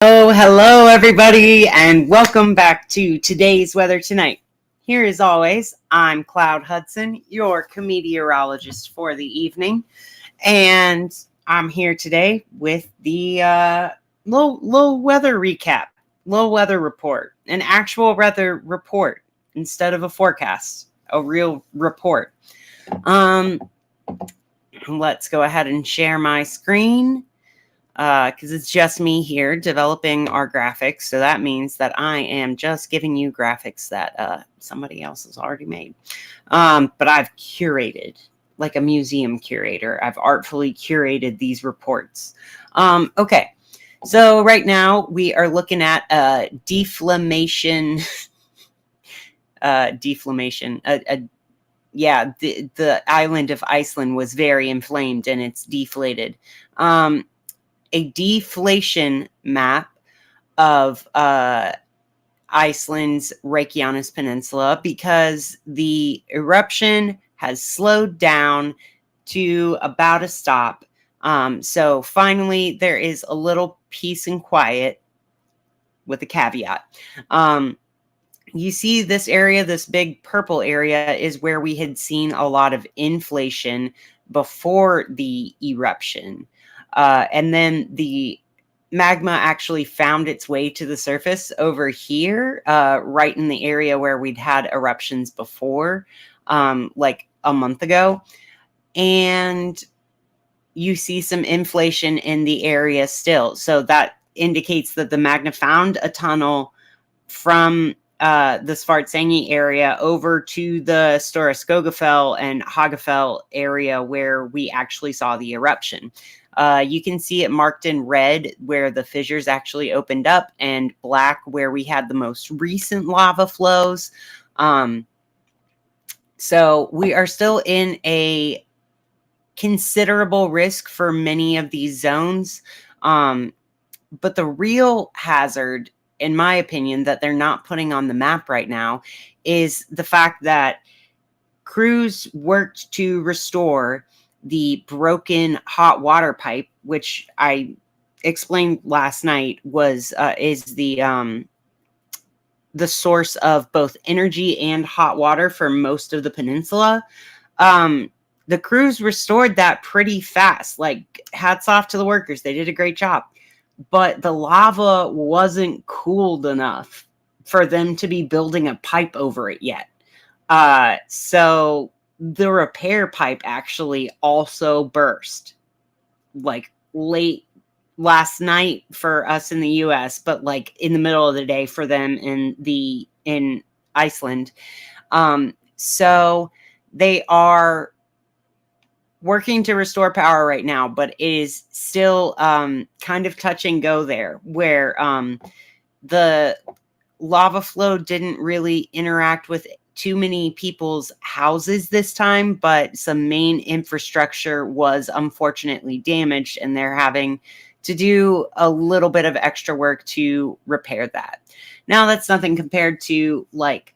Oh, hello everybody, and welcome back to today's weather tonight. Here as always, I'm Cloud Hudson, your meteorologist for the evening, and I'm here today with the little weather recap, little weather report, an actual weather report instead of a forecast, a real report. Let's go ahead and share my screen. Because it's just me here developing our graphics. So that means that I am just giving you graphics that somebody else has already made. But I've curated, like a museum curator. I've artfully curated these reports. Okay, so right now we are looking at deflammation. Deflammation. Yeah, the island of Iceland was very inflamed and it's deflated. A deflation map of Iceland's Rearcast Peninsula because the eruption has slowed down to about a stop. So finally, there is a little peace and quiet with a caveat. You see this area, this big purple area, is where we had seen a lot of inflation before the eruption. And then the magma actually found its way to the surface over here, right in the area where we'd had eruptions before, like a month ago. And you see some inflation in the area still. So that indicates that the magma found a tunnel from the Svartsengi area over to the Stora Skogafell and Hagafell area where we actually saw the eruption. You can see it marked in red where the fissures actually opened up and black where we had the most recent lava flows. So we are still in a considerable risk for many of these zones. But the real hazard, in my opinion, that they're not putting on the map right now is the fact that crews worked to restore the broken hot water pipe, which I explained last night is the source of both energy and hot water for most of the peninsula. The crews restored that pretty fast. Like, hats off to the workers. They did a great job. But the lava wasn't cooled enough for them to be building a pipe over it yet. So the repair pipe actually also burst, like late last night for us in the US, but like in the middle of the day for them in Iceland. So they are working to restore power right now, but it is still kind of touch and go there, where the lava flow didn't really interact with too many people's houses this time, but some main infrastructure was unfortunately damaged, and they're having to do a little bit of extra work to repair that. Now, that's nothing compared to like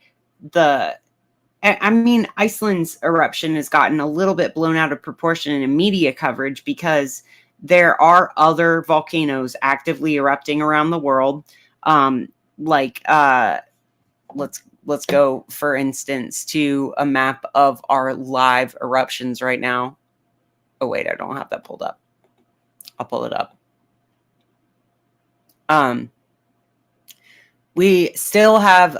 Iceland's eruption has gotten a little bit blown out of proportion in media coverage because there are other volcanoes actively erupting around the world. Let's go, for instance, to a map of our live eruptions right now. Oh, wait, I don't have that pulled up. I'll pull it up. We still have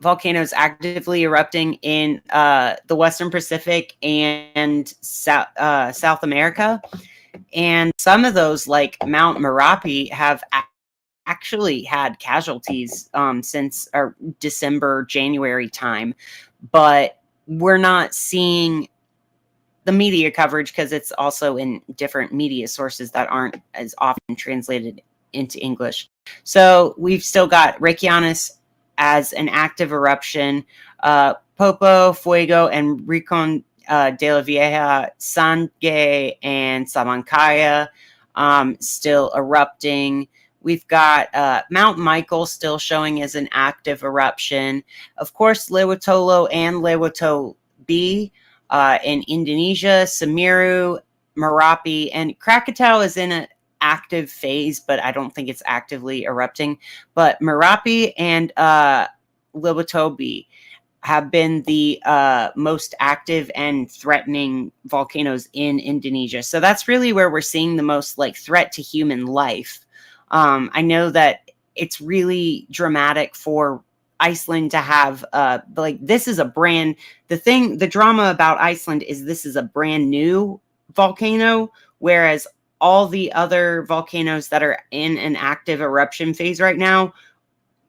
volcanoes actively erupting in the Western Pacific and South America. And some of those, like Mount Merapi, have actually had casualties since December, January time. But we're not seeing the media coverage because it's also in different media sources that aren't as often translated into English. So we've still got Reykjanes as an active eruption, Popo, Fuego, and Rincon de la Vieja, Sangay, and Sabancaya still erupting. We've got Mount Michael still showing as an active eruption. Of course, Lewotolo and Lewoto B in Indonesia, Semeru, Merapi, and Krakatau is in an active phase, but I don't think it's actively erupting. But Merapi and Lubitobi have been the most active and threatening volcanoes in Indonesia. So that's really where we're seeing the most like threat to human life. I know that it's really dramatic for Iceland to have like this is a brand the drama about Iceland is this is a brand new volcano, whereas all the other volcanoes that are in an active eruption phase right now,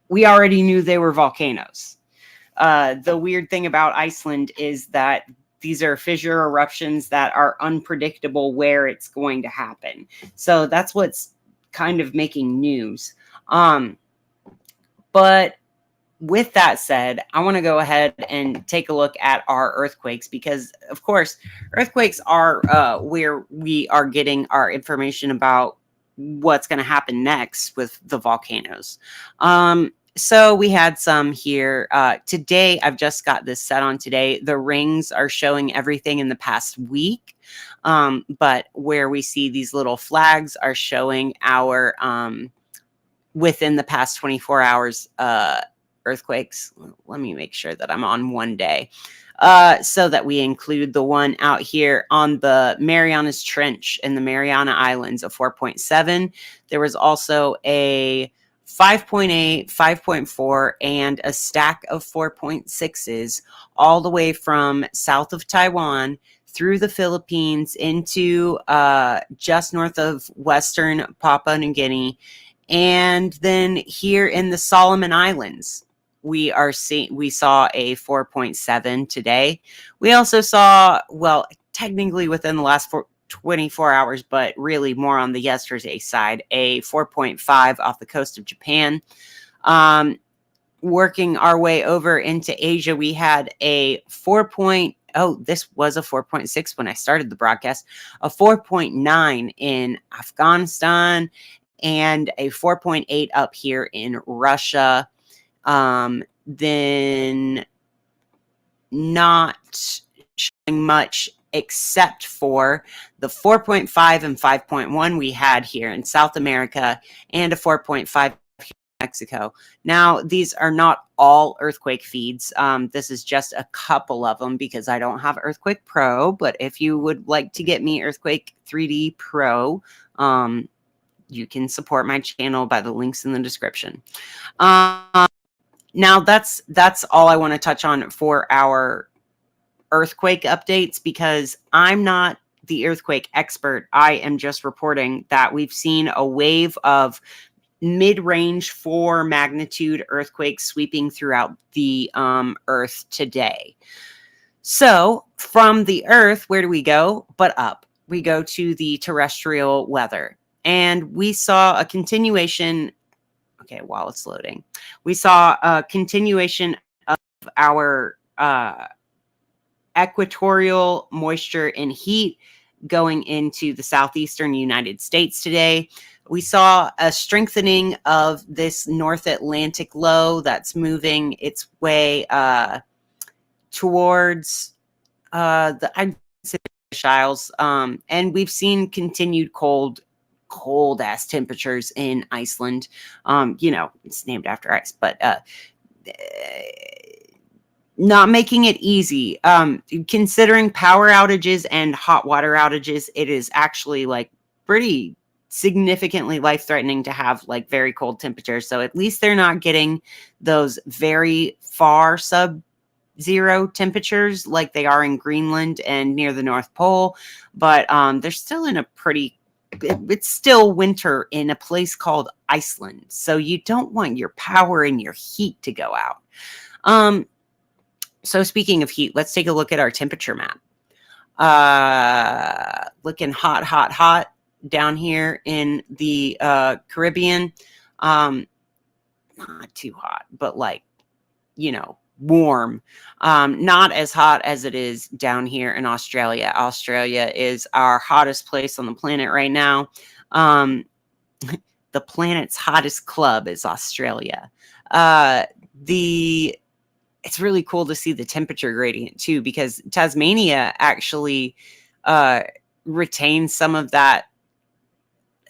we already knew they were volcanoes. The weird thing about Iceland is that these are fissure eruptions that are unpredictable where it's going to happen. So that's what's kind of making news. But with that said, I want to go ahead and take a look at our earthquakes because, of course, earthquakes are where we are getting our information about what's going to happen next with the volcanoes. So we had some here. Today, I've just got this set on today. The rings are showing everything in the past week. But where we see these little flags are showing our within the past 24 hours earthquakes. Let me make sure that I'm on one day so that we include the one out here on the Marianas Trench in the Mariana Islands of 4.7. There was also a 5.8, 5.4, and a stack of 4.6s all the way from south of Taiwan through the Philippines into just north of western Papua New Guinea. And then here in the Solomon Islands, we saw a 4.7 today. We also saw, well, technically within the last 24 hours, but really more on the yesterday side, a 4.5 off the coast of Japan. Working our way over into Asia, we had a 4. Oh, this was a 4.6 when I started the broadcast, a 4.9 in Afghanistan, and a 4.8 up here in Russia. Then not showing much except for the 4.5 and 5.1 we had here in South America and a 4.5 here in Mexico. Now, these are not all earthquake feeds. This is just a couple of them because I don't have Earthquake Pro, but if you would like to get me Earthquake 3D Pro, you can support my channel by the links in the description. Now, that's all I want to touch on for our earthquake updates because I'm not the earthquake expert. I am just reporting that we've seen a wave of mid-range 4 magnitude earthquakes sweeping throughout the Earth today. So from the Earth, where do we go? But up. We go to the terrestrial weather. And we saw a continuation. Okay, while it's loading, we saw a continuation of our equatorial moisture and heat going into the southeastern United States today. We saw a strengthening of this North Atlantic low that's moving its way towards the Isles, and we've seen continued cold ass temperatures in Iceland. You know, it's named after ice, but not making it easy. Considering power outages and hot water outages, it is actually like pretty significantly life-threatening to have like very cold temperatures. So at least they're not getting those very far sub-zero temperatures like they are in Greenland and near the North Pole. But they're still in a pretty it's still winter in a place called Iceland. So you don't want your power and your heat to go out. So speaking of heat, let's take a look at our temperature map. Looking hot down here in the Caribbean. Not too hot, but like, you know, warm. Not as hot as it is down here in Australia. Australia is our hottest place on the planet right now. The planet's hottest club is Australia. It's really cool to see the temperature gradient too, because Tasmania actually retains some of that.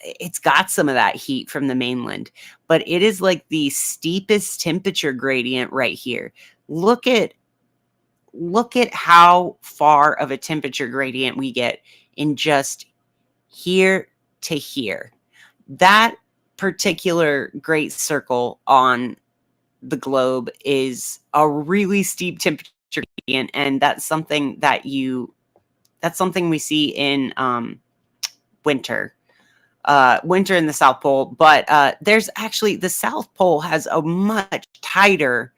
it's got some of that heat from the mainland, but it is like the steepest temperature gradient right here. Look at how far of a temperature gradient we get in just here to here. That particular great circle on the globe is a really steep temperature gradient, and that's something we see in winter in the South Pole. But there's actually, the South Pole has a much tighter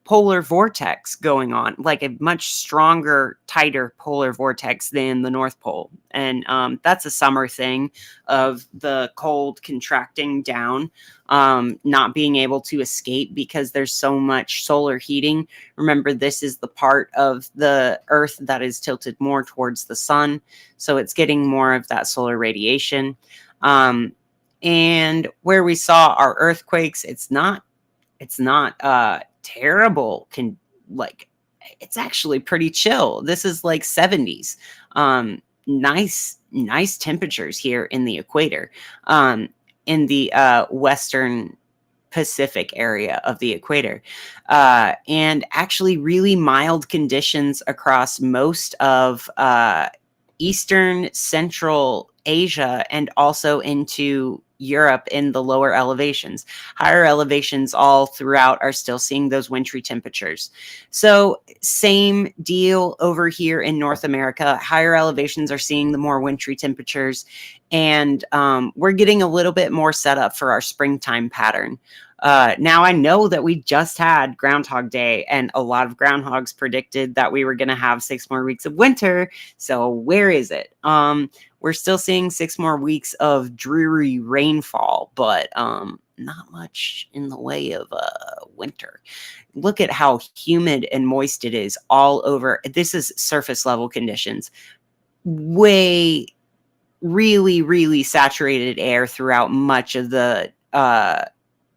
polar vortex going on, like a much stronger, tighter polar vortex than the North Pole. And that's a summer thing of the cold contracting down, not being able to escape because there's so much solar heating. Remember, this is the part of the Earth that is tilted more towards the sun, so it's getting more of that solar radiation. And where we saw our earthquakes, it's not terrible. It's actually pretty chill. This is like 70s. Nice temperatures here in the equator, in the western Pacific area of the equator, and actually really mild conditions across most of Eastern Central Asia, and also into Europe in the lower elevations. Higher elevations all throughout are still seeing those wintry temperatures. So same deal over here in North America. Higher elevations are seeing the more wintry temperatures, and we're getting a little bit more set up for our springtime pattern. Now, I know that we just had Groundhog Day, and a lot of groundhogs predicted that we were going to have 6 more weeks of winter. So where is it? We're still seeing 6 more weeks of dreary rainfall, but not much in the way of winter. Look at how humid and moist it is all over. This is surface level conditions. Really, really saturated air throughout much of the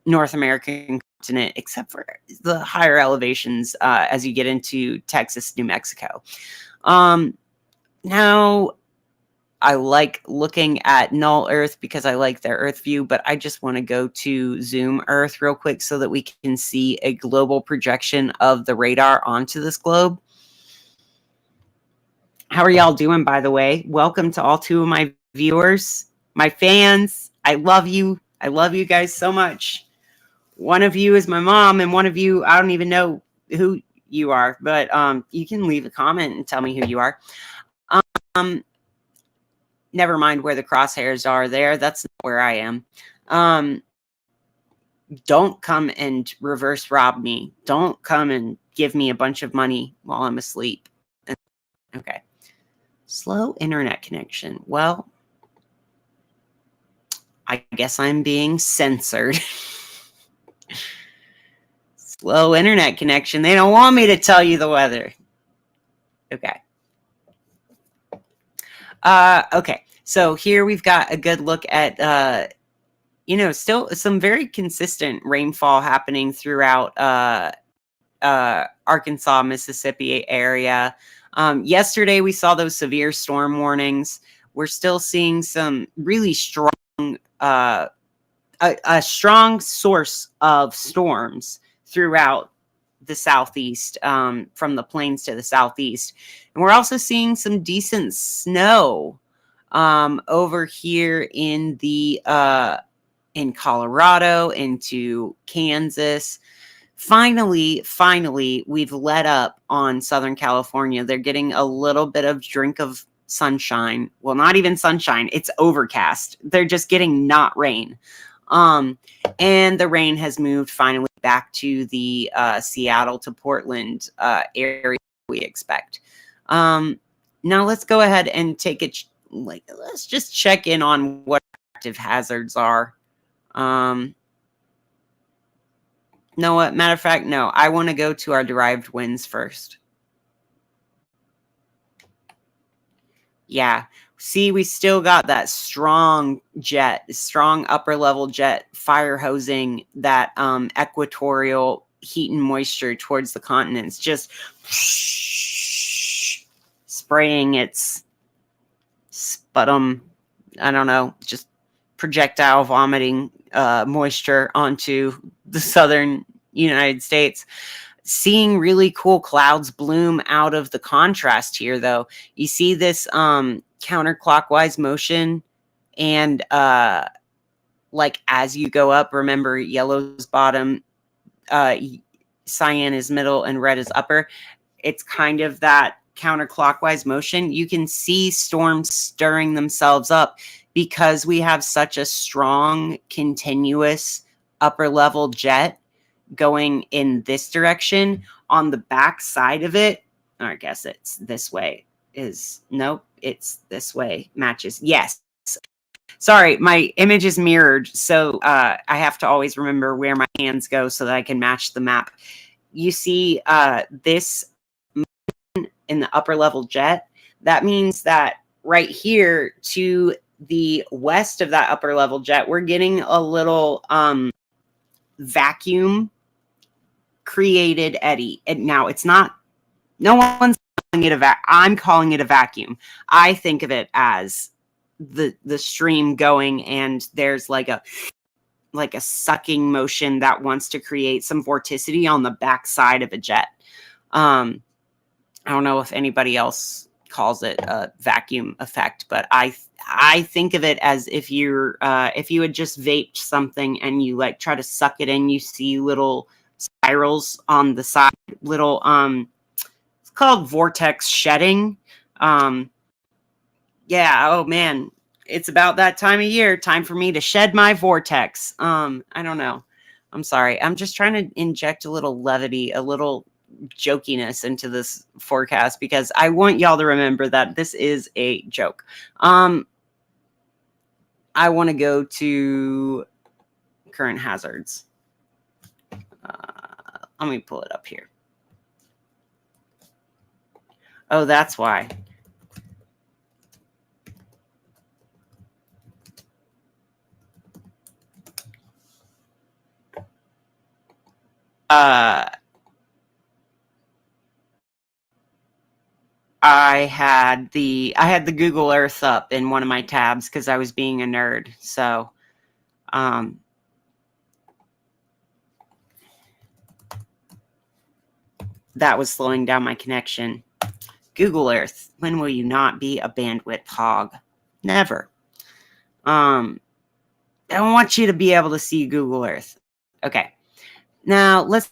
North American continent, except for the higher elevations as you get into Texas, New Mexico. Now, I like looking at Null Earth because I like their Earth view, but I just want to go to Zoom Earth real quick so that we can see a global projection of the radar onto this globe. How are y'all doing, by the way? Welcome to all 2 of my viewers, my fans. I love you. I love you guys so much. One of you is my mom, and one of you, I don't even know who you are, but you can leave a comment and tell me who you are. Never mind where the crosshairs are there. That's not where I am. Don't come and reverse rob me. Don't come and give me a bunch of money while I'm asleep. Okay. Slow internet connection. Well, I guess I'm being censored. Slow internet connection. They don't want me to tell you the weather. Okay. Okay. So here we've got a good look at, still some very consistent rainfall happening throughout Arkansas, Mississippi area. Yesterday we saw those severe storm warnings. We're still seeing some really strong, a strong source of storms throughout the southeast, from the plains to the southeast. And we're also seeing some decent snow over here in the in Colorado, into Kansas. Finally, we've let up on Southern California. They're getting a little bit of drink of sunshine. Well, not even sunshine. It's overcast. They're just getting not rain. And the rain has moved finally back to the Seattle to Portland area we expect. Now let's go ahead and take it. Let's just check in on what active hazards are. No, what? Matter of fact, no. I want to go to our derived winds first. Yeah. See, we still got that strong upper level jet fire hosing that equatorial heat and moisture towards the continents, just spraying its sputum I don't know, just projectile vomiting moisture onto the southern United States. Seeing really cool clouds bloom out of the contrast here, though. You see this counterclockwise motion, and like as you go up, remember yellow's bottom, cyan is middle, and red is upper. It's kind of that counterclockwise motion. You can see storms stirring themselves up because we have such a strong, continuous upper level jet going in this direction. On the back side of it, or I guess it's this way, is nope, it's this way, matches. Yes. Sorry, my image is mirrored, so I have to always remember where my hands go so that I can match the map. You see this in the upper level jet. That means that right here to the west of that upper level jet, we're getting a little vacuum created eddy. And now it's not, no one's calling it I'm calling it a vacuum. I think of it as the stream going, and there's like a sucking motion that wants to create some vorticity on the backside of a jet. I don't know if anybody else calls it a vacuum effect, but I think of it as if you had just vaped something and you like try to suck it in, you see little spirals on the side, little it's called vortex shedding. Yeah, oh man, it's about that time of year, time for me to shed my vortex. I don't know. I'm sorry. I'm just trying to inject a little levity, a little jokiness into this forecast because I want y'all to remember that this is a joke. I want to go to current hazards. Let me pull it up here. Oh, that's why. I had the Google Earth up in one of my tabs because I was being a nerd. So, that was slowing down my connection. Google Earth, when will you not be a bandwidth hog? Never. I want you to be able to see Google Earth. Okay. Now, let's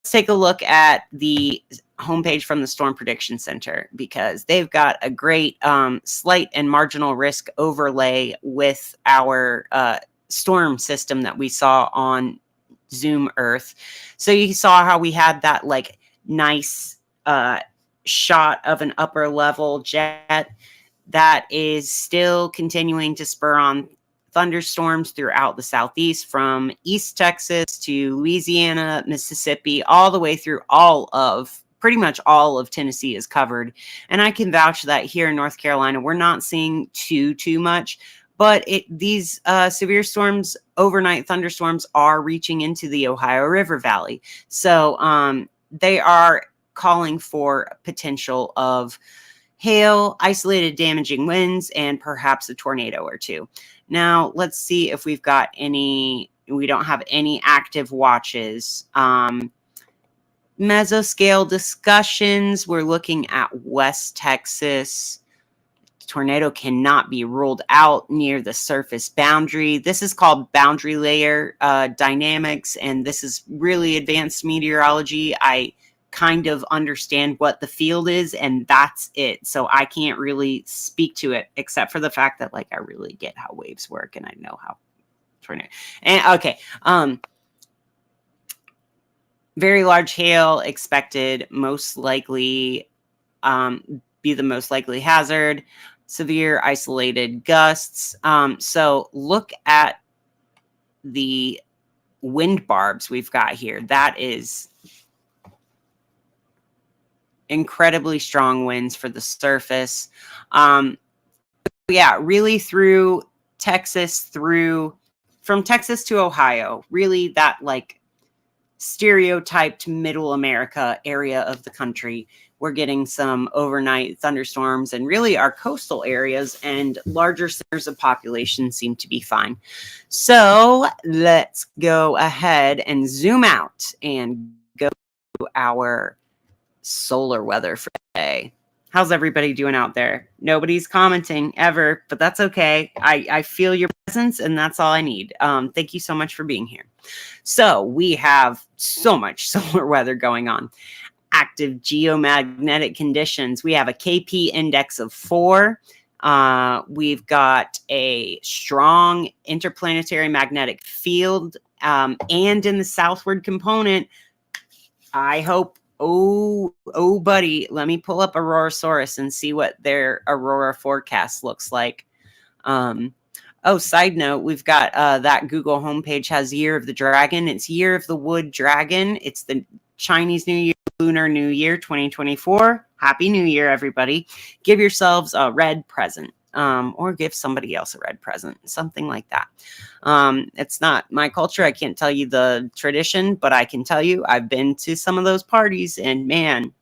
take a look at the homepage from the Storm Prediction Center because they've got a great slight and marginal risk overlay with our storm system that we saw on Zoom Earth. So you saw how we had that like nice shot of an upper level jet that is still continuing to spur on thunderstorms throughout the Southeast, from East Texas to Louisiana, Mississippi, all the way through pretty much all of Tennessee is covered. And I can vouch that here in North Carolina, we're not seeing too much, but these severe storms, overnight thunderstorms, are reaching into the Ohio River Valley. So they are calling for potential of hail, isolated damaging winds, and perhaps a tornado or two. Now, let's see if we've got any. We don't have any active watches. Mesoscale discussions. We're looking at West Texas. Tornado cannot be ruled out near the surface boundary. This is called boundary layer dynamics, and this is really advanced meteorology. I kind of understand what the field is, and that's it. So I can't really speak to it except for the fact that like I really get how waves work and I know how tornado. And okay, very large hail expected, most likely be the most likely hazard. Severe isolated gusts. So look at the wind barbs we've got here. That is incredibly strong winds for the surface. Yeah, really through Texas, from Texas to Ohio, really that like stereotyped middle America area of the country. we're getting some overnight thunderstorms, and really our coastal areas and larger centers of population seem to be fine. So let's go ahead and zoom out and go to our solar weather for today. How's everybody doing out there? Nobody's commenting ever, but that's okay. I feel your presence, and that's all I need. Thank you so much for being here. So we have so much solar weather going on. Active geomagnetic conditions. We have a KP index of 4. We've got a strong interplanetary magnetic field. And in the southward component, I hope, buddy, let me pull up Aurorasaurus and see what their aurora forecast looks like. Side note, we've got that Google homepage has Year of the Dragon. It's Year of the Wood Dragon. It's the Chinese New Year, Lunar New Year 2024. Happy New Year, everybody. Give yourselves a red present. Or give somebody else a red present, something like that. It's not my culture. I can't tell you the tradition, but I can tell you I've been to some of those parties, and man,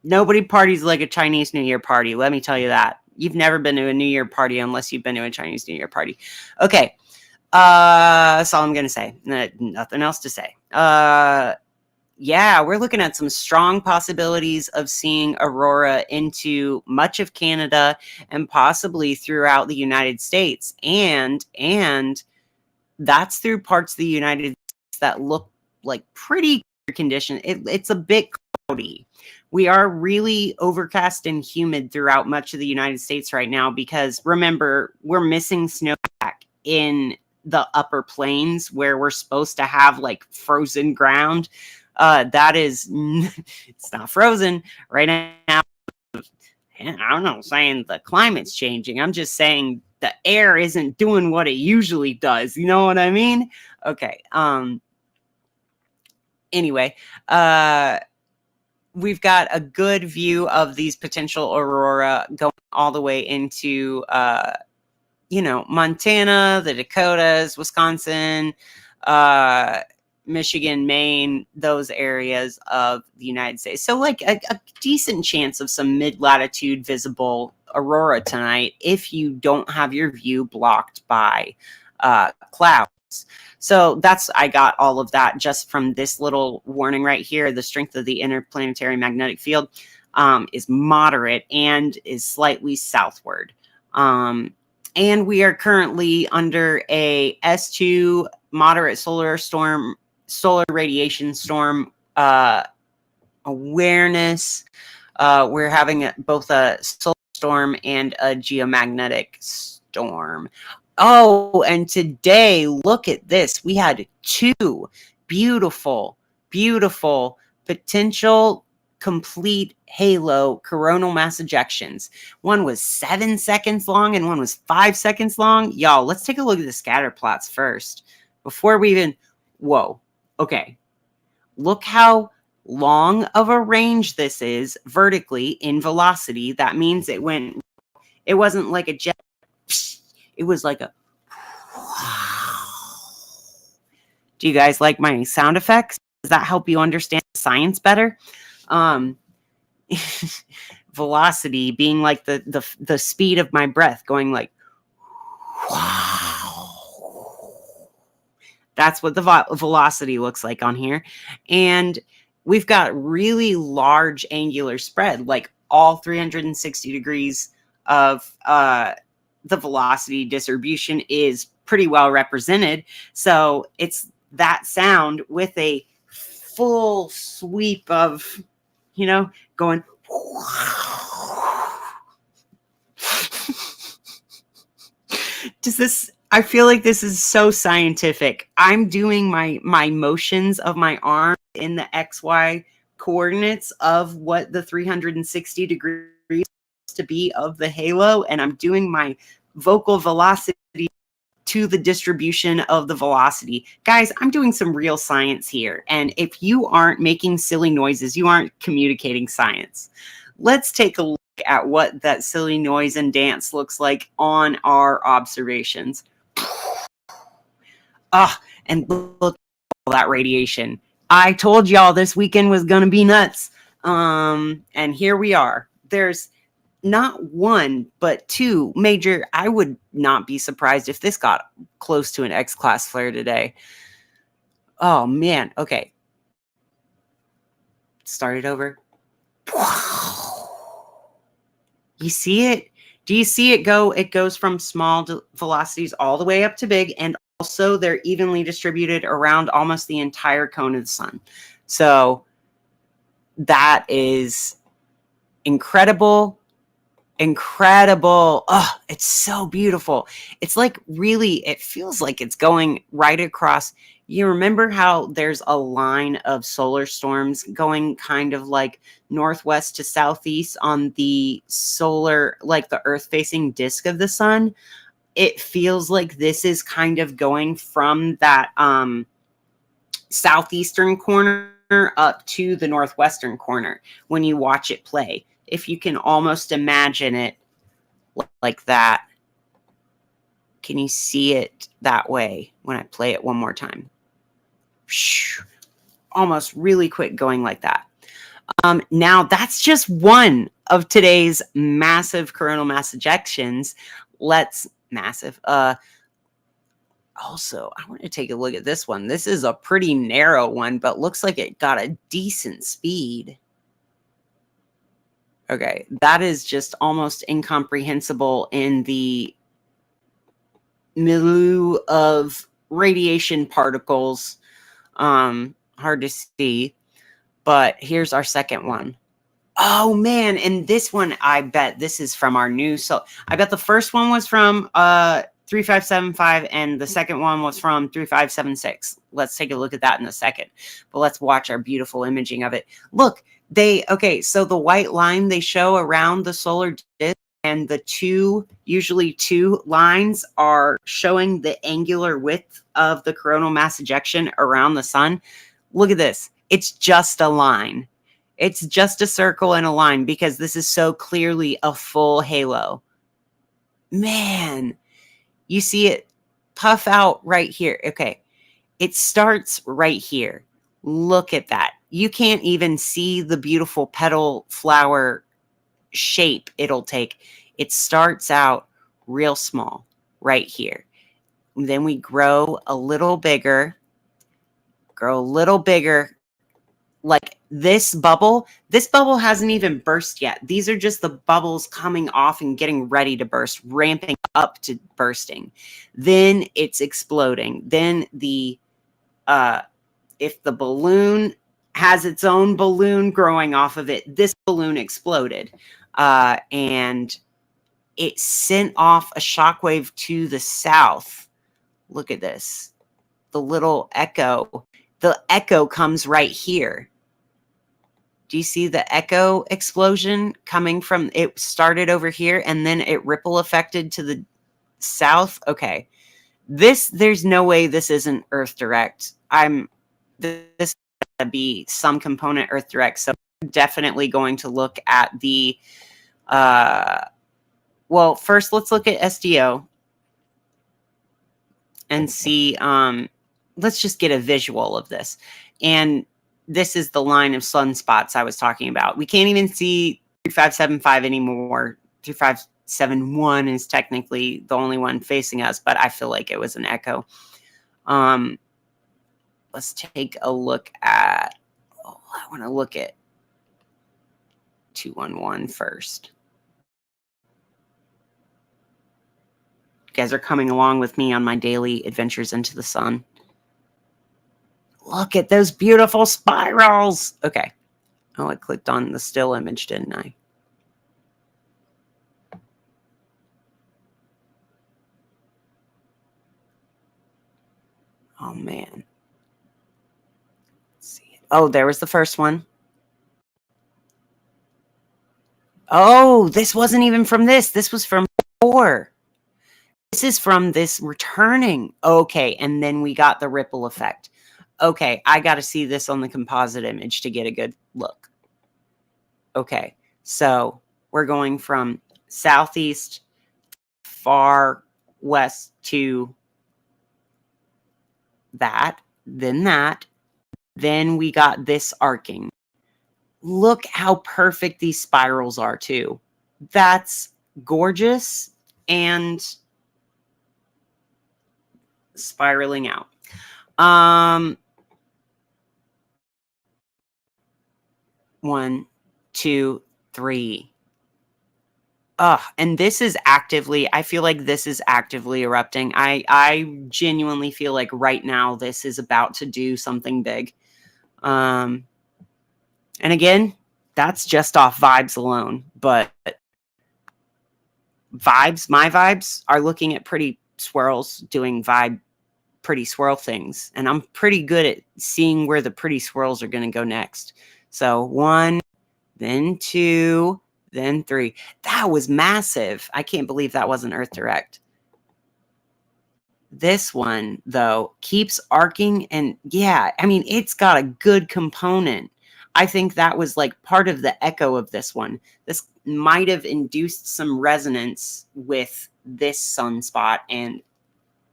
nobody parties like a Chinese New Year party. Let me tell you that. You've never been to a New Year party unless you've been to a Chinese New Year party. Okay. That's all I'm going to say. Nothing else to say. Yeah, we're looking at some strong possibilities of seeing aurora into much of Canada and possibly throughout the United States. And that's through parts of the United States that look like pretty clear condition. It's a bit cloudy. We are really overcast and humid throughout much of the United States right now because, remember, we're missing snowpack in the upper plains where we're supposed to have like frozen ground. That is, it's not frozen right now. I'm not saying the climate's changing. I'm just saying the air isn't doing what it usually does. You know what I mean? Okay. Anyway, we've got a good view of these potential aurora going all the way into, Montana, the Dakotas, Wisconsin, Michigan, Maine, those areas of the United States. So like a decent chance of some mid-latitude visible aurora tonight if you don't have your view blocked by clouds. So I got all of that just from this little warning right here. The strength of the interplanetary magnetic field is moderate and is slightly southward. And we are currently under a S2 moderate solar radiation storm awareness. We're having both a solar storm and a geomagnetic storm. Oh, and today, look at this. We had 2 beautiful, beautiful potential complete halo coronal mass ejections. One was 7 seconds long and one was 5 seconds long. Y'all, let's take a look at the scatter plots first before we even... Whoa. Okay. Look how long of a range this is vertically in velocity. That means it wasn't like a jet. It was like a... Do you guys like my sound effects? Does that help you understand science better? Velocity being like the speed of my breath, going like, wow. That's what the velocity looks like on here. And we've got really large angular spread, like all 360 degrees of the velocity distribution is pretty well represented. So it's that sound with a full sweep of, going. I feel like this is so scientific. I'm doing my motions of my arm in the XY coordinates of what the 360 degrees to be of the halo, and I'm doing my vocal velocity to the distribution of the velocity. Guys, I'm doing some real science here, and if you aren't making silly noises, you aren't communicating science. Let's take a look at what that silly noise and dance looks like on our observations. And look at all that radiation. I told y'all this weekend was going to be nuts. And here we are. There's not one, but two major. I would not be surprised if this got close to an X-class flare today. Oh, man. Okay. Start it over. You see it? Do you see it go? It goes from small velocities all the way up to big, and also they're evenly distributed around almost the entire cone of the sun. So that is incredible. Incredible. Oh, it's so beautiful. It's like really, it feels like it's going right across. You remember how there's a line of solar storms going kind of like northwest to southeast on the solar, like the earth facing disk of the sun? It feels like this is kind of going from that southeastern corner up to the northwestern corner when you watch it play. If you can almost imagine it like that. Can you see it that way when I play it one more time? Almost really quick going like that. Now, that's just one of today's massive coronal mass ejections. Massive. Also, I want to take a look at this one. This is a pretty narrow one, but looks like it got a decent speed. Okay, that is just almost incomprehensible in the milieu of radiation particles. Hard to see, but here's our second one. Oh man, and this one, I bet this is from our new. So I bet the first one was from 3575 and the second one was from 3576. Let's take a look at that in a second. But let's watch our beautiful imaging of it. Look, so the white line they show around the solar disk, and the usually two lines are showing the angular width of the coronal mass ejection around the sun. Look at this. It's just a line. It's just a circle and a line because this is so clearly a full halo. Man, you see it puff out right here. Okay, it starts right here. Look at that. You can't even see the beautiful petal flower shape it'll take. It starts out real small right here. And then we grow a little bigger, like this bubble hasn't even burst yet. These are just the bubbles coming off and getting ready to burst, ramping up to bursting. Then it's exploding. Then if the balloon has its own balloon growing off of it, this balloon exploded. And it sent off a shockwave to the south. Look at this. The little echo. The echo comes right here. Do you see the echo explosion coming from, it started over here and then it ripple affected to the south? Okay. There's no way this isn't Earth direct. This gotta be some component Earth direct. So I'm definitely going to look at the, well, first let's look at SDO and see, let's just get a visual of this. And this is the line of sunspots I was talking about. We can't even see 3575 anymore. 3571 is technically the only one facing us, but I feel like it was an echo. Let's take a look at, I want to look at 211 first. You guys are coming along with me on my daily adventures into the sun. Look at those beautiful spirals. Okay. Oh, I clicked on the still image, didn't I? Oh, man. Let's see. Oh, there was the first one. Oh, this wasn't even from this. This was from 4. This is from this returning. Okay, and then we got the ripple effect. Okay, I got to see this on the composite image to get a good look. Okay, so we're going from southeast far west to that, then we got this arcing. look how perfect these spirals are too. That's gorgeous and spiraling out. 1, 2, 3. And this is actively, I feel like this is actively erupting. I genuinely feel like right now this is about to do something big. And again, that's just off vibes alone, but my vibes are looking at pretty swirls doing pretty swirl things. And I'm pretty good at seeing where the pretty swirls are going to go next. So 1, then 2, then 3. That was massive. I can't believe that wasn't Earth Direct. This one, though, keeps arcing. And yeah, I mean, it's got a good component. I think that was like part of the echo of this one. This might have induced some resonance with this sunspot and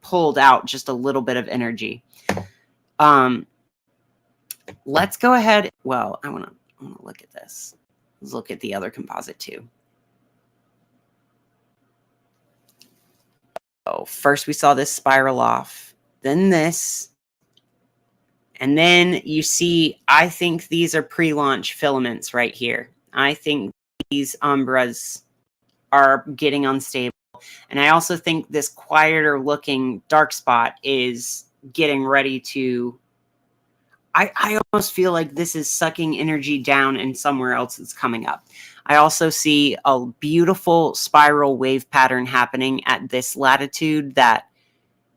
pulled out just a little bit of energy. Let's go ahead. Well, I want to look at this. Let's look at the other composite too. Oh, first we saw this spiral off, then this, and then you see, I think these are pre-launch filaments right here. I think these umbras are getting unstable. And I also think this quieter looking dark spot is getting ready to, I almost feel like this is sucking energy down and somewhere else it's coming up. I also see a beautiful spiral wave pattern happening at this latitude that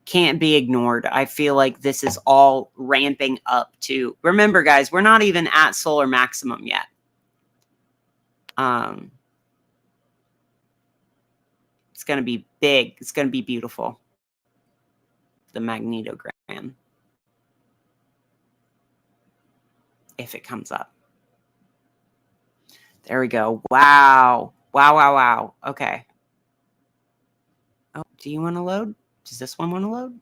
can't be ignored. I feel like this is all ramping up to, remember guys, we're not even at solar maximum yet. It's going to be big. It's going to be beautiful. The magnetogram. If it comes up. There we go. Wow. Wow, wow, wow. Okay. Oh, do you want to load? Does this one want to load?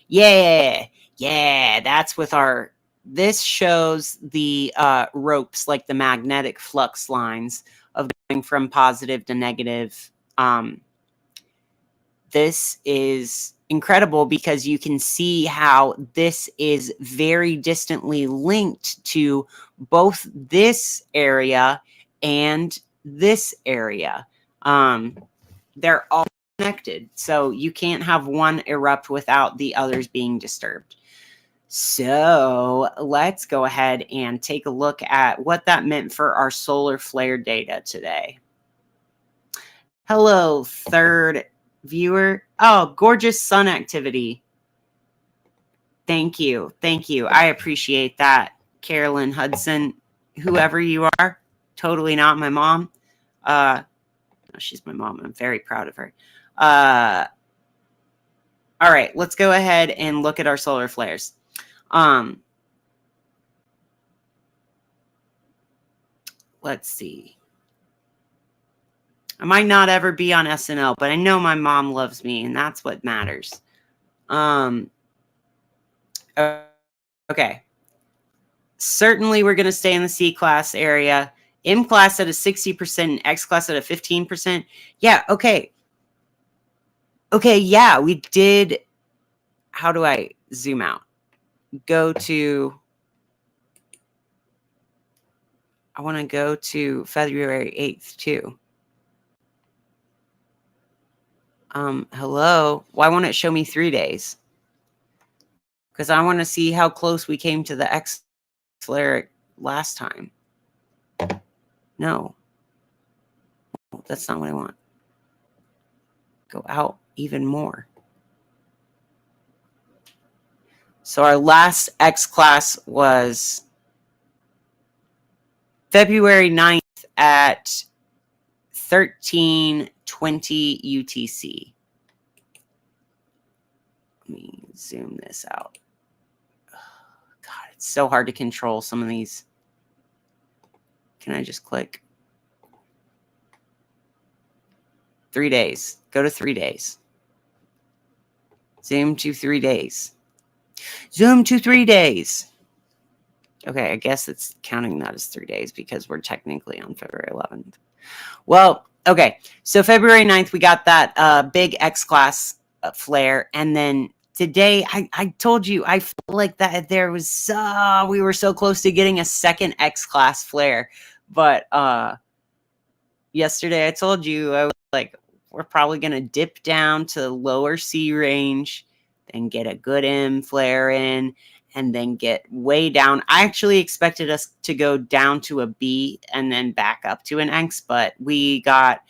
Yeah. Yeah. That's with our, this shows the ropes, like the magnetic flux lines of going from positive to negative. This is incredible because you can see how this is very distantly linked to both this area and this area. They're all connected, so you can't have one erupt without the others being disturbed. So let's go ahead and take a look at what that meant for our solar flare data today. Hello, third viewer. Oh, gorgeous sun activity. Thank you. Thank you. I appreciate that, Carolyn Hudson, whoever you are. Totally not my mom. No, she's my mom. I'm very proud of her. All right, let's go ahead and look at our solar flares. Let's see. I might not ever be on SNL, but I know my mom loves me, and that's what matters. Okay. Certainly, we're going to stay in the C class area. M class at a 60% and X class at a 15%. Yeah, okay. Okay, yeah, we did. How do I zoom out? Go to, I want to go to February 8th, too. Hello? Why won't it show me 3 days? Because I want to see how close we came to the X flare last time. No. That's not what I want. Go out even more. So our last X class was February 9th at 13:20 UTC. Let me zoom this out. God, it's so hard to control some of these. Can I just click? 3 days. Go to 3 days. Zoom to 3 days. Zoom to 3 days. Okay, I guess it's counting that as 3 days because we're technically on February 11th. Well, okay. So February 9th, we got that big X-class flare. And then today, I told you, I felt like that there was, we were so close to getting a second X-class flare. But yesterday, I told you, I was like, we're probably going to dip down to lower C range, then get a good M flare in, and then get way down. I actually expected us to go down to a B and then back up to an X, but we got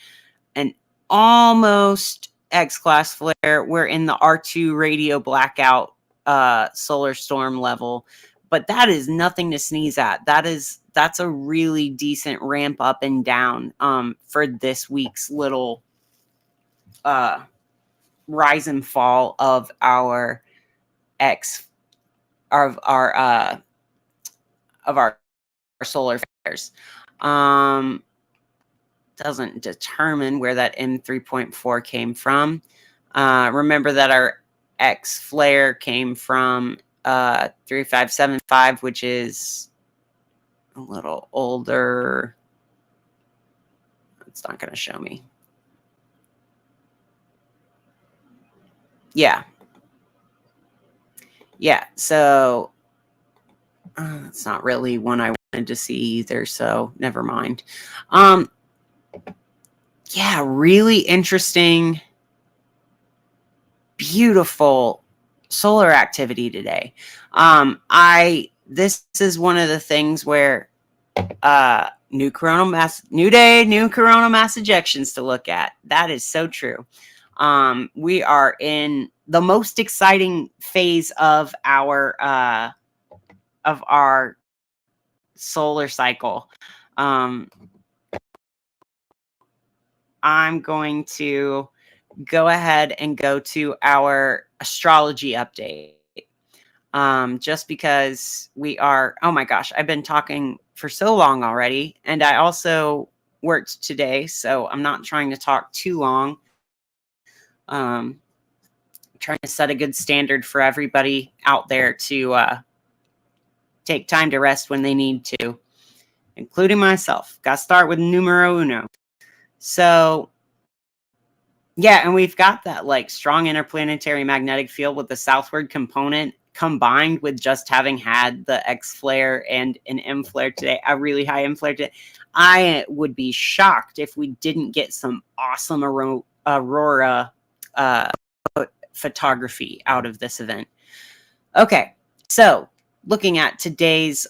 an almost X-class flare. We're in the R2 radio blackout solar storm level, but that is nothing to sneeze at. That's a really decent ramp up and down for this week's little rise and fall of our X of our solar flares. Doesn't determine where that M3.4 came from. Remember that our X flare came from 3575, which is a little older. It's not going to show me. Yeah. So it's not really one I wanted to see either, so never mind. Yeah, really interesting, beautiful solar activity today. This is one of the things where new coronal mass ejections to look at. That is so true. We are in the most exciting phase of our solar cycle. I'm going to go ahead and go to our astrology update. Just because we are, oh my gosh, I've been talking for so long already. And I also worked today, so I'm not trying to talk too long. Trying to set a good standard for everybody out there to take time to rest when they need to, including myself. Got to start with numero uno. So, yeah, and we've got that like strong interplanetary magnetic field with the southward component combined with just having had the X flare and an M flare today, a really high M flare today. I would be shocked if we didn't get some awesome aurora photography out of this event. Okay, so looking at today's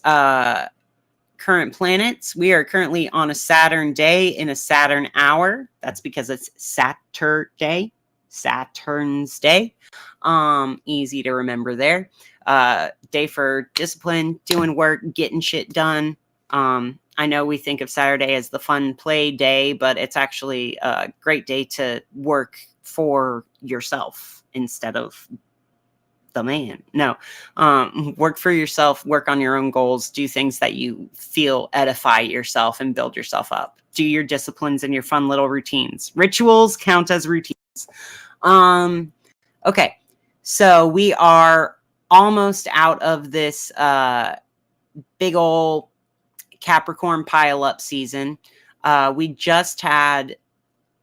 current planets, we are currently on a Saturn day in a Saturn hour. That's because it's Saturn's day. Easy to remember there. Day for discipline, doing work, getting shit done. I know we think of Saturday as the fun play day, but it's actually a great day to work for yourself instead of the man. No, work for yourself, work on your own goals, do things that you feel edify yourself and build yourself up. Do your disciplines and your fun little routines. Rituals count as routines. Okay, so we are almost out of this big old Capricorn pile-up season. We just had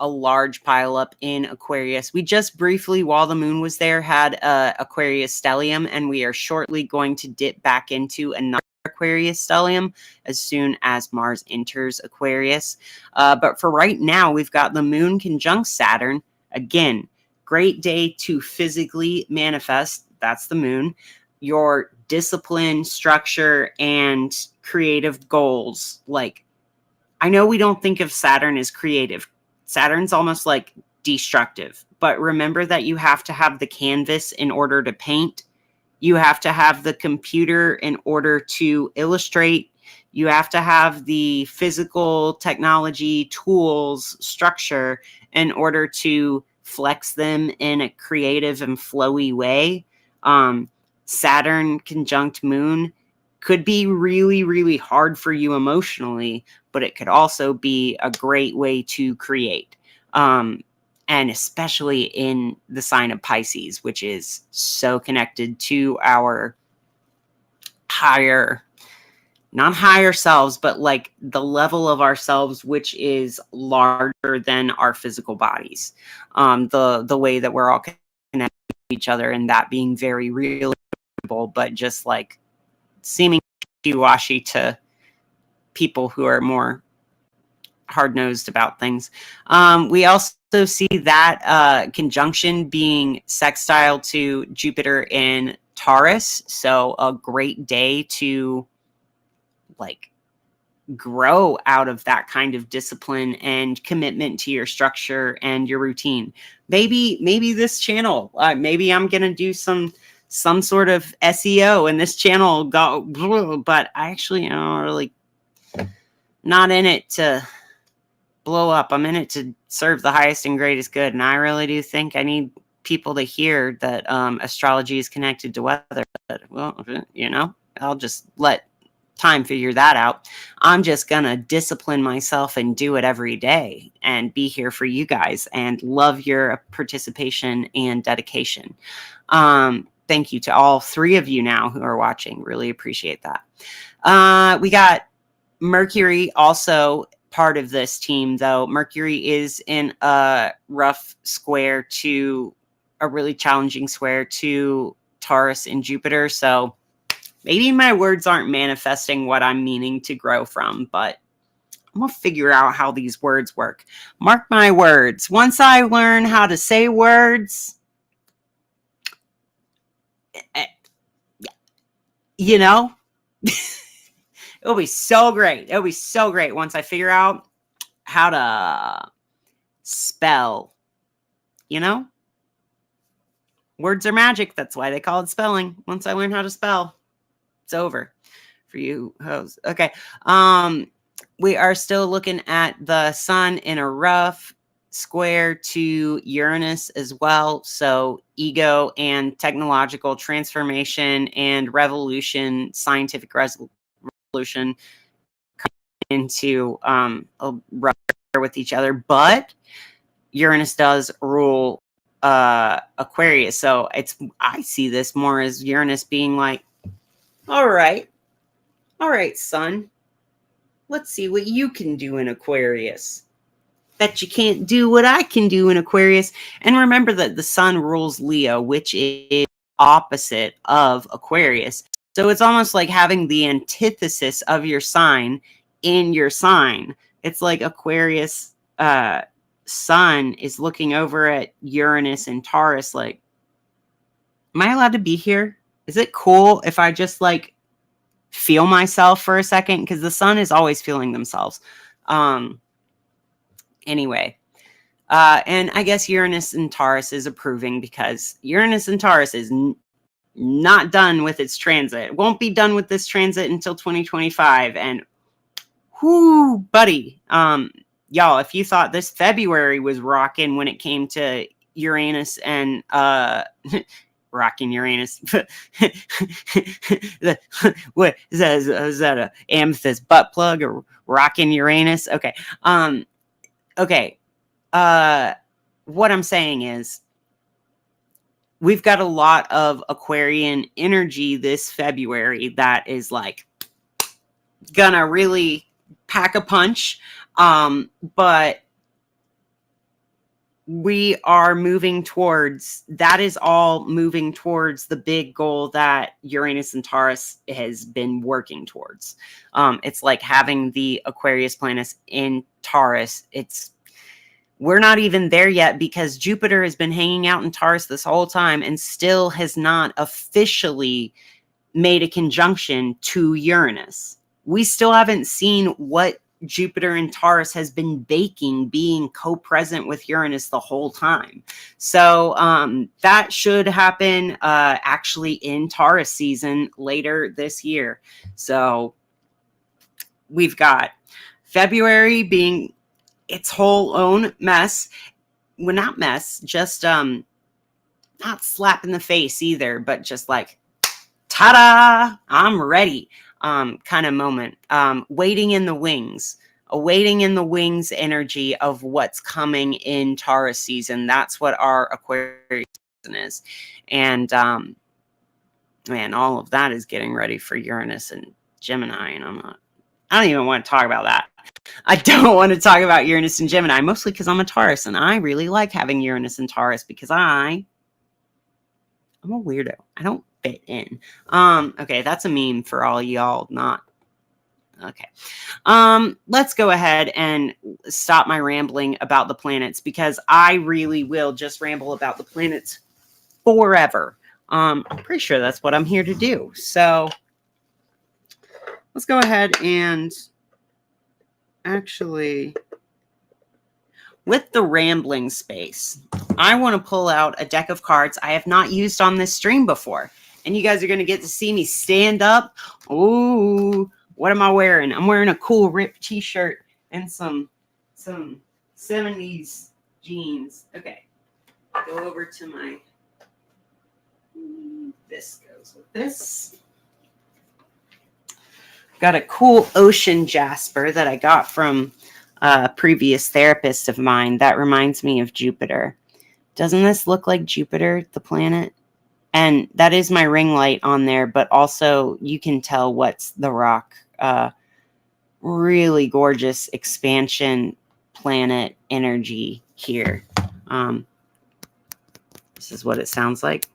a large pileup in Aquarius. We just briefly, while the moon was there, had Aquarius stellium, and we are shortly going to dip back into another Aquarius stellium as soon as Mars enters Aquarius. But for right now, we've got the moon conjunct Saturn. Again, great day to physically manifest. That's the moon. Your discipline, structure, and creative goals. Like, I know we don't think of Saturn as creative. Saturn's almost like destructive. But remember that you have to have the canvas in order to paint. You have to have the computer in order to illustrate. You have to have the physical technology, tools, structure in order to flex them in a creative and flowy way. Saturn conjunct Moon could be really, really hard for you emotionally, but it could also be a great way to create. And especially in the sign of Pisces, which is so connected to our higher not higher selves, but like the level of ourselves, which is larger than our physical bodies. The way that we're all connected to each other, and that being very real, but just like seeming wishy-washy to people who are more hard-nosed about things. We also see that conjunction being sextile to Jupiter in Taurus, so a great day to like grow out of that kind of discipline and commitment to your structure and your routine. Maybe this channel, maybe I'm gonna do some sort of SEO and this channel go, but I actually am really not in it to blow up. I'm in it to serve the highest and greatest good, and I really do think I need people to hear that astrology is connected to weather. Well, you know, I'll just let time figure that out. I'm just gonna discipline myself and do it every day and be here for you guys and love your participation and dedication. Thank you to all 3 of you now who are watching. Really appreciate that. We got Mercury also part of this team, though. Mercury is in a rough square to a really challenging square to Taurus and Jupiter. So maybe my words aren't manifesting what I'm meaning to grow from, but I'm going to figure out how these words work. Mark my words. Once I learn how to say words, you know, it'll be so great. It'll be so great once I figure out how to spell, you know? Words are magic. That's why they call it spelling. Once I learn how to spell, it's over for you hoes. Okay. We are still looking at the sun in a rough square to Uranus as well. So ego and technological transformation and revolution, scientific revolution into a rough with each other. But Uranus does rule Aquarius. So I see this more as Uranus being like, all right, son, let's see what you can do in Aquarius. Bet you can't do what I can do in Aquarius. And remember that the sun rules Leo, which is opposite of Aquarius. So it's almost like having the antithesis of your sign in your sign. It's like Aquarius sun is looking over at Uranus and Taurus like, am I allowed to be here? Is it cool if I just like feel myself for a second? Because the sun is always feeling themselves. Anyway, and I guess Uranus and Taurus is approving because Uranus and Taurus is not done with its transit. It won't be done with this transit until 2025. And whoo, buddy, y'all, if you thought this February was rocking when it came to Uranus and rocking Uranus. What is that? Is that a amethyst butt plug or rocking Uranus? Okay. Okay. What I'm saying is we've got a lot of Aquarian energy this February that is like gonna really pack a punch. But we are moving towards, that is all moving towards the big goal that Uranus and Taurus has been working towards. It's like having the Aquarius planets in Taurus. We're not even there yet because Jupiter has been hanging out in Taurus this whole time and still has not officially made a conjunction to Uranus. We still haven't seen what Jupiter and Taurus has been baking, being co-present with Uranus the whole time. So that should happen actually in Taurus season later this year. So we've got February being its whole own mess. Well, not mess, just not slap in the face either, but just like, ta-da, I'm ready. Kind of moment, waiting in the wings, awaiting in the wings energy of what's coming in Taurus season. That's what our Aquarius season is. And man, all of that is getting ready for Uranus and Gemini, and I don't even want to talk about that. I don't want to talk about Uranus and Gemini, mostly because I'm a Taurus, and I really like having Uranus and Taurus because I'm a weirdo. I don't fit in. Okay, that's a meme for all y'all not. Okay. Let's go ahead and stop my rambling about the planets, because I really will just ramble about the planets forever. I'm pretty sure that's what I'm here to do. So let's go ahead and actually, with the rambling space, I want to pull out a deck of cards I have not used on this stream before. And you guys are going to get to see me stand up. Ooh, what am I wearing? I'm wearing a cool ripped t-shirt and some 70s jeans. Okay, go over to my, this goes with this. Got a cool ocean jasper that I got from a previous therapist of mine. That reminds me of Jupiter. Doesn't this look like Jupiter, the planet? And that is my ring light on there, but also you can tell what's the rock. Really gorgeous expansion planet energy here. This is what it sounds like.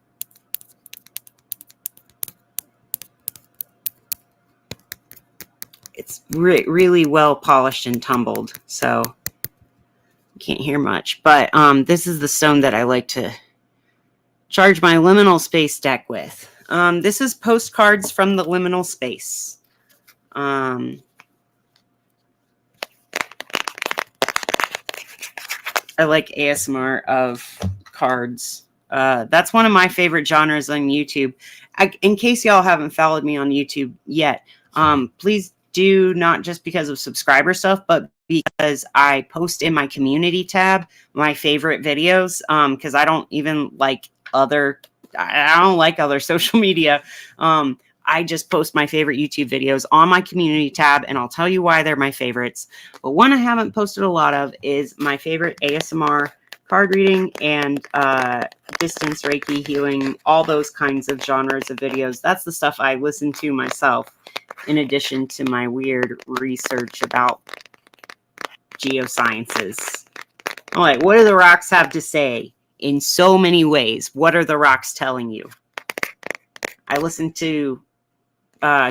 It's really well polished and tumbled, so you can't hear much. But this is the stone that I like to charge my liminal space deck with. This is postcards from the liminal space. I like ASMR of cards. That's one of my favorite genres on YouTube. In case y'all haven't followed me on YouTube yet, please do, not just because of subscriber stuff, but because I post in my community tab my favorite videos, because I don't even like I don't like other social media. I just post my favorite YouTube videos on my community tab, and I'll tell you why they're my favorites. But one I haven't posted a lot of is my favorite ASMR card reading and distance Reiki healing, all those kinds of genres of videos. That's the stuff I listen to myself, in addition to my weird research about geosciences. I'm like, what do the rocks have to say in so many ways? What are the rocks telling you? I listen to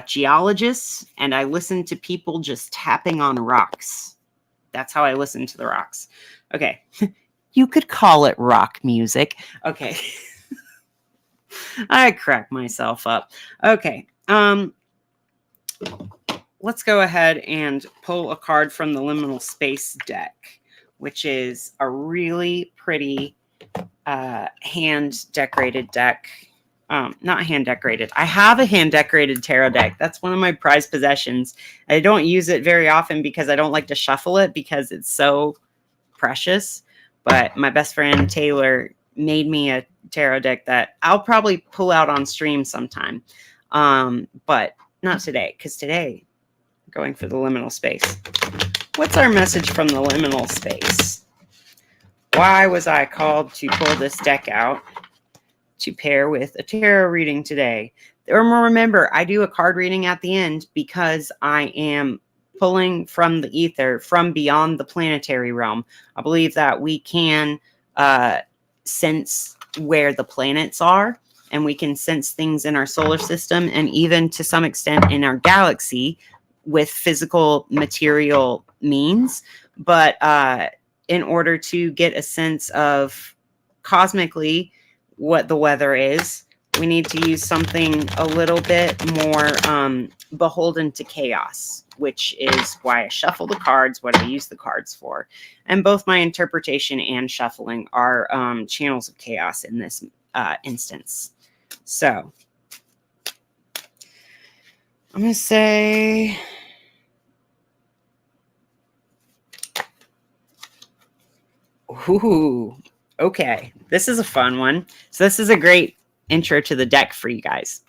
geologists, and I listen to people just tapping on rocks. That's how I listen to the rocks. Okay. You could call it rock music. Okay. I crack myself up. Okay. Let's go ahead and pull a card from the liminal space deck, which is a really pretty hand decorated deck. Not hand decorated. I have a hand decorated tarot deck. That's one of my prized possessions. I don't use it very often because I don't like to shuffle it because it's so precious. But my best friend Taylor made me a tarot deck that I'll probably pull out on stream sometime. But not today, because today I'm going for the liminal space. What's our message from the liminal space? Why was I called to pull this deck out to pair with a tarot reading today? Remember, I do a card reading at the end because I am pulling from the ether, from beyond the planetary realm. I believe that we can sense where the planets are, and we can sense things in our solar system, and even to some extent in our galaxy with physical material means. But in order to get a sense of cosmically what the weather is, we need to use something a little bit more beholden to chaos, which is why I shuffle the cards, what I use the cards for. And both my interpretation and shuffling are channels of chaos in this instance. So I'm going to say... Ooh, okay. This is a fun one. So this is a great intro to the deck for you guys.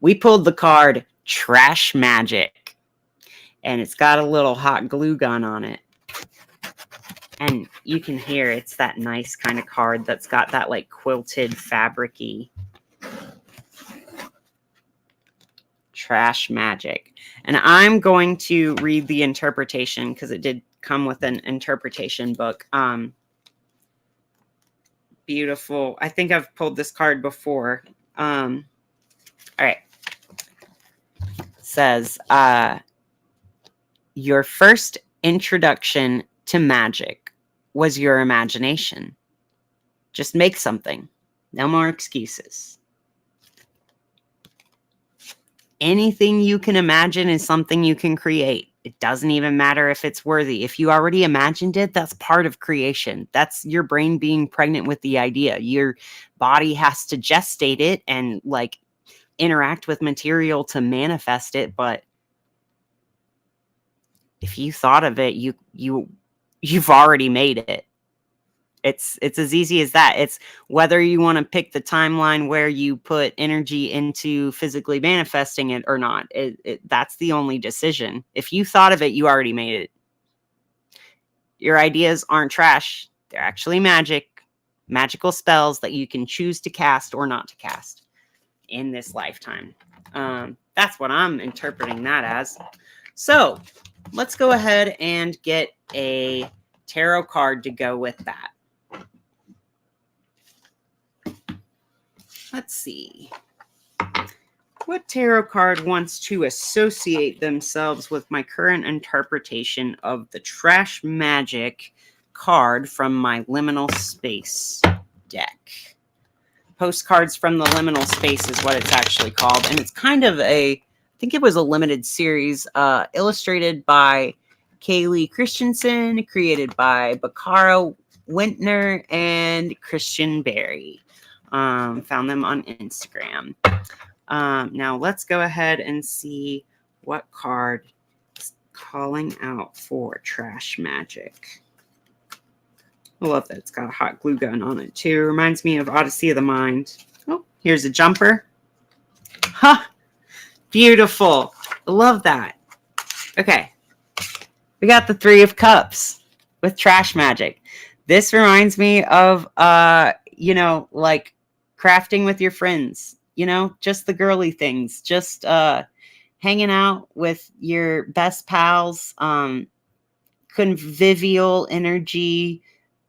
We pulled the card Trash Magic, and it's got a little hot glue gun on it. And you can hear it's that nice kind of card that's got that like quilted fabric-y. trash magic. And I'm going to read the interpretation because it did come with an interpretation book. Beautiful. I think I've pulled this card before. All right. It says, your first introduction to magic was your imagination. Just make something. No more excuses. Anything you can imagine is something you can create. It doesn't even matter if it's worthy. If you already imagined it, that's part of creation. That's your brain being pregnant with the idea. Your body has to gestate it and like interact with material to manifest it. But if you thought of it, you've already made it. It's as easy as that. It's whether you want to pick the timeline where you put energy into physically manifesting it or not. That's the only decision. If you thought of it, you already made it. Your ideas aren't trash. They're actually magical spells that you can choose to cast or not to cast in this lifetime. That's what I'm interpreting that as. So let's go ahead and get a tarot card to go with that. Let's see. What tarot card wants to associate themselves with my current interpretation of the trash magic card from my liminal space deck? Postcards from the liminal space is what it's actually called. And it's kind of I think it was a limited series, illustrated by Kaylee Christensen, created by Bakara Wintner and Christian Berry. Found them on Instagram. Now let's go ahead and see what card is calling out for trash magic. I love that it's got a hot glue gun on it too. Reminds me of Odyssey of the Mind. Oh, here's a jumper. Ha! Beautiful. I love that. Okay. We got the Three of Cups with trash magic. This reminds me of, like crafting with your friends, just the girly things, just hanging out with your best pals, convivial energy,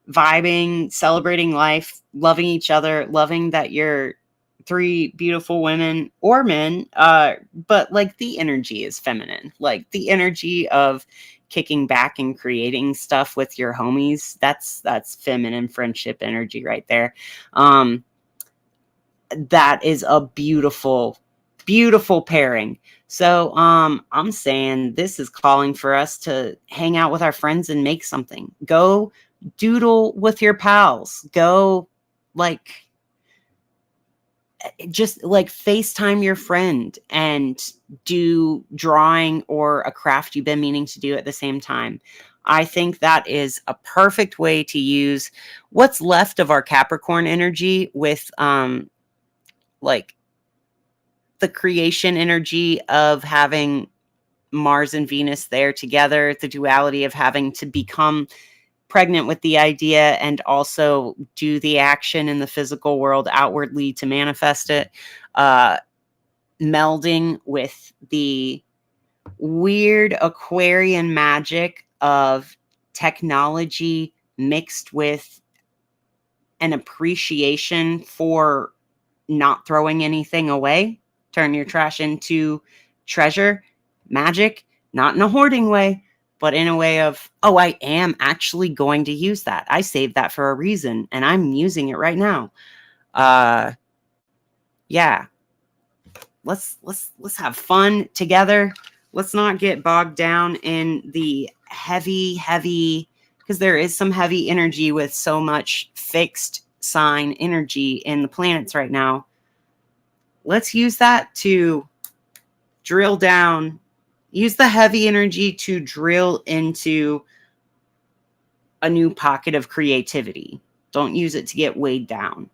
vibing, celebrating life, loving each other, loving that you're three beautiful women or men, but like the energy is feminine, like the energy of kicking back and creating stuff with your homies. That's feminine friendship energy right there. That is a beautiful, beautiful pairing. So I'm saying this is calling for us to hang out with our friends and make something. Go doodle with your pals. Go just FaceTime your friend and do drawing or a craft you've been meaning to do at the same time. I think that is a perfect way to use what's left of our Capricorn energy with the creation energy of having Mars and Venus there together, the duality of having to become pregnant with the idea and also do the action in the physical world outwardly to manifest it, melding with the weird Aquarian magic of technology mixed with an appreciation for not throwing anything away. Turn your trash into treasure, magic, not in a hoarding way, but in a way of, oh, I am actually going to use that. I saved that for a reason, and I'm using it right now. Yeah. Let's have fun together. Let's not get bogged down in the heavy, because there is some heavy energy with so much fixed sign energy in the planets right now. Let's use that to drill down. Use the heavy energy to drill into a new pocket of creativity. Don't use it to get weighed down.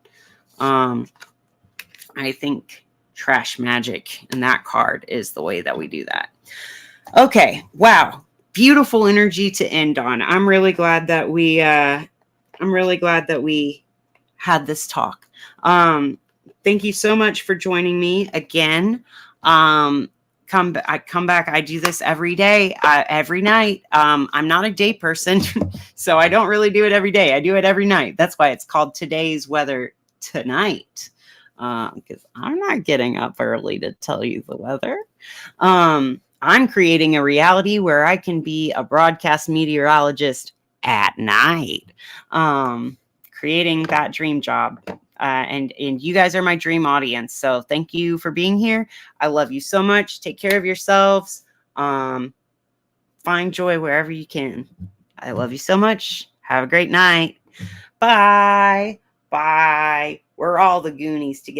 I think trash magic and that card is the way that we do that. Okay. Wow. Beautiful energy to end on. I'm really glad that we had this talk. Thank you so much for joining me again. I come back. I do this every day, every night. I'm not a day person, so I don't really do it every day. I do it every night. That's why it's called Today's Weather Tonight, because I'm not getting up early to tell you the weather. I'm creating a reality where I can be a broadcast meteorologist at night, creating that dream job. And you guys are my dream audience. So thank you for being here. I love you so much. Take care of yourselves. Find joy wherever you can. I love you so much. Have a great night. Bye. Bye. We're all the Goonies together.